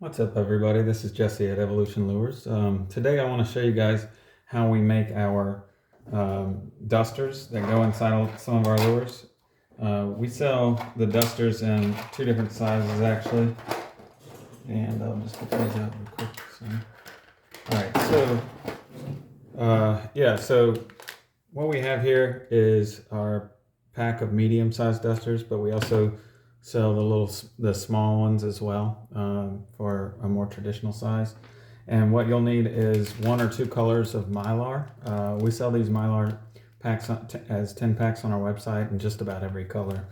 What's up, everybody? This is Jesse at Evolution Lures. Today I want to show you guys how we make our dusters that go inside some of our lures. We sell the dusters in two different sizes actually, and I'll just get these out real quick. So what we have here is our pack of medium-sized dusters, but we also sell the small ones as well for a more traditional size. And what you'll need is 1 or 2 colors of Mylar. We sell these Mylar packs as 10 packs on our website in just about every color.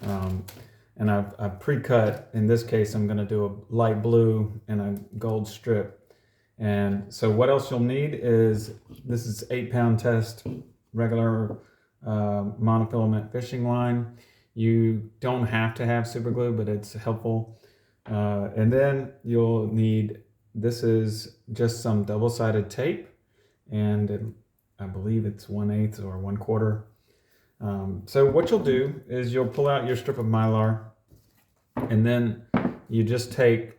And I've pre-cut. In this case, I'm going to do a light blue and a gold strip. And so what else you'll need is, this is 8-pound test regular monofilament fishing line. You don't have to have super glue, but it's helpful. And then you'll need, this is just some double-sided tape, and I believe it's 1/8 or 1/4. So what you'll do is you'll pull out your strip of Mylar, and then you just take,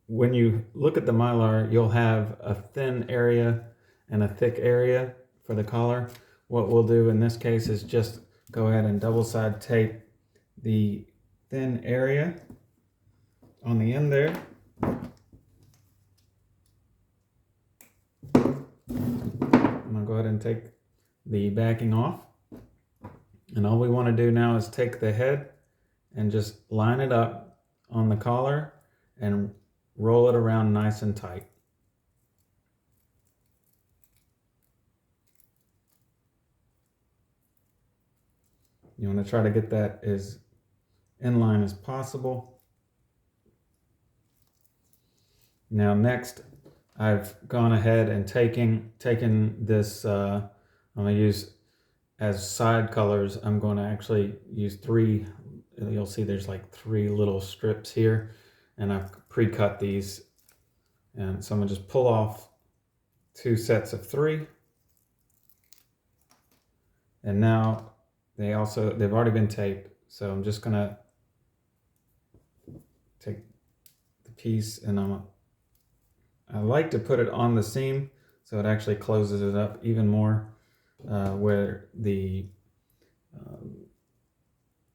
when you look at the Mylar, you'll have a thin area and a thick area for the collar. What we'll do in this case is just go ahead and double-side tape the thin area on the end there. I'm going to go ahead and take the backing off. And all we want to do now is take the head and just line it up on the collar and roll it around nice and tight. You want to try to get that as in line as possible. Now next, I've gone ahead and taken this, I'm going to use as side colors, I'm going to actually use 3, you'll see there's like 3 little strips here, and I've pre-cut these. And so I'm going to just pull off 2 sets of 3. And now they've already been taped, so I'm just gonna take the piece, and I like to put it on the seam so it actually closes it up even more, where the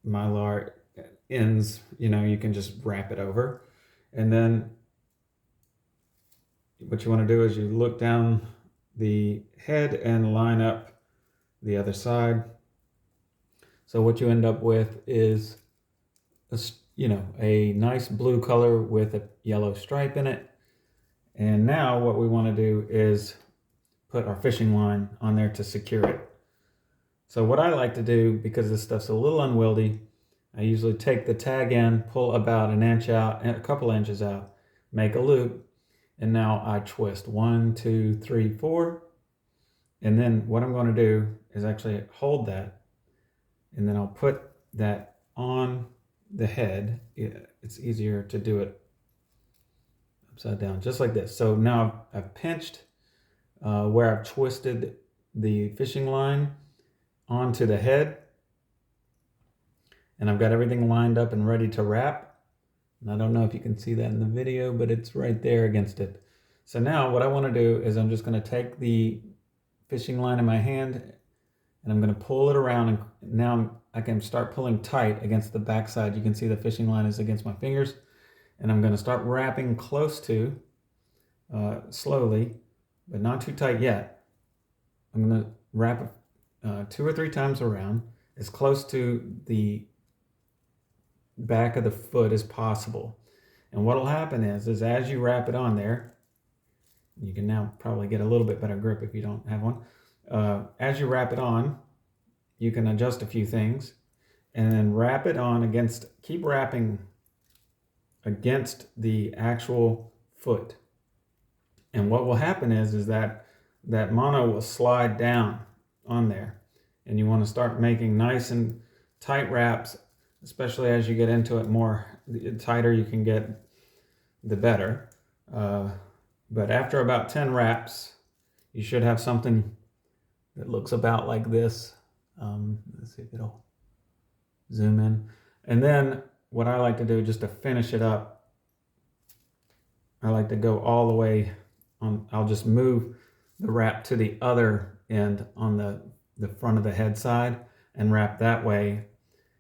Mylar ends. You can just wrap it over, and then what you want to do is you look down the head and line up the other side. So what you end up with is a nice blue color with a yellow stripe in it. And now what we want to do is put our fishing line on there to secure it. So what I like to do, because this stuff's a little unwieldy, I usually take the tag end, pull about an inch out, a couple inches out, make a loop, and now I twist 1, 2, 3, 4. And then what I'm going to do is actually hold that, and then I'll put that on the head. It's easier to do it upside down, just like this. So now I've pinched where I've twisted the fishing line onto the head, and I've got everything lined up and ready to wrap. And I don't know if you can see that in the video, but it's right there against it. So now what I want to do is I'm just going to take the fishing line in my hand, and I'm going to pull it around, and now I can start pulling tight against the back side. You can see the fishing line is against my fingers, and I'm going to start wrapping close to, slowly, but not too tight yet. I'm going to wrap 2 or 3 times around, as close to the back of the foot as possible. And what will happen is as you wrap it on there, you can now probably get a little bit better grip if you don't have one. As you wrap it on, you can adjust a few things, and then wrap it on keep wrapping against the actual foot. And what will happen is that mono will slide down on there, and you want to start making nice and tight wraps, especially as you get into it more. The tighter you can get, the better. But after about 10 wraps, you should have something that looks about like this. Let's see if it'll zoom in. And then what I like to do just to finish it up I like to go all the way on. I'll just move the wrap to the other end on the front of the head side and wrap that way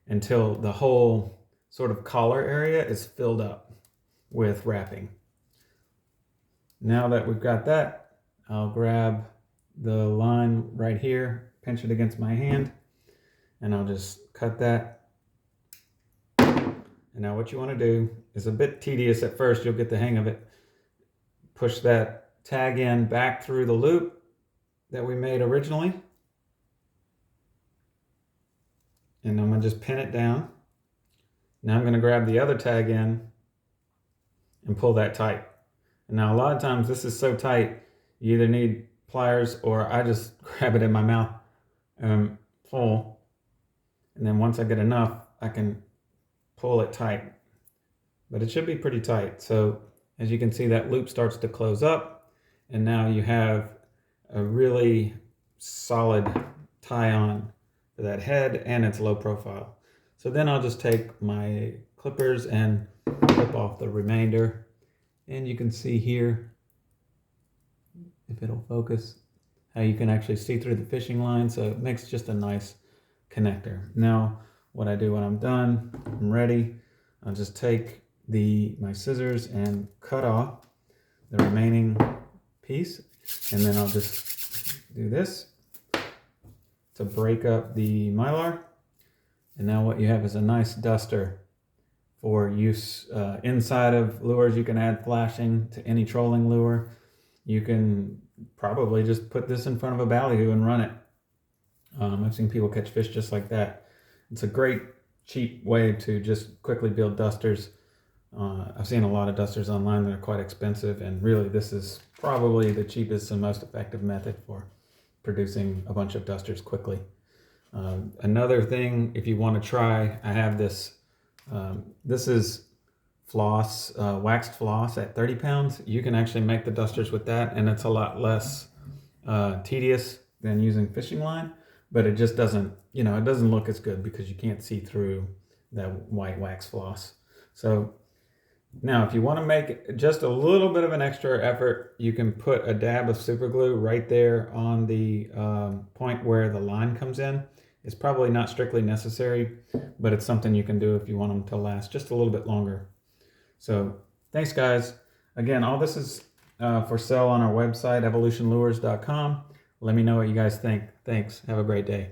until the whole sort of collar area is filled up with wrapping. Now that we've got that, I'll grab the line right here, pinch it against my hand, and I'll just cut that. And now what you want to do is a bit tedious at first, you'll get the hang of it. Push that tag in back through the loop that we made originally. And I'm going to just pin it down. Now I'm going to grab the other tag in and pull that tight. And now a lot of times this is so tight, you either need pliers or I just grab it in my mouth and pull. And then once I get enough, I can pull it tight. But it should be pretty tight. So as you can see, that loop starts to close up. And now you have a really solid tie-on for that head, and it's low profile. So then I'll just take my clippers and clip off the remainder. And you can see here, if it'll focus, how you can actually see through the fishing line. So it makes just a nice connector. Now, what I do when I'm done, I'm ready, I'll just take my scissors and cut off the remaining piece. And then I'll just do this to break up the Mylar. And now what you have is a nice duster for use inside of lures. You can add flashing to any trolling lure. You can probably just put this in front of a ballyhoo and run it. I've seen people catch fish just like that. It's a great cheap way to just quickly build dusters. I've seen a lot of dusters online that are quite expensive, and really this is probably the cheapest and most effective method for producing a bunch of dusters quickly. Another thing, if you want to try, I have this. This is floss, waxed floss at 30 pounds. You can actually make the dusters with that, and it's a lot less tedious than using fishing line, but it just doesn't, it doesn't look as good because you can't see through that white wax floss. So now if you want to make just a little bit of an extra effort, you can put a dab of super glue right there on the point where the line comes in. It's probably not strictly necessary, but it's something you can do if you want them to last just a little bit longer. So thanks, guys. Again, all this is for sale on our website, evolutionlures.com. Let me know what you guys think. Thanks. Have a great day.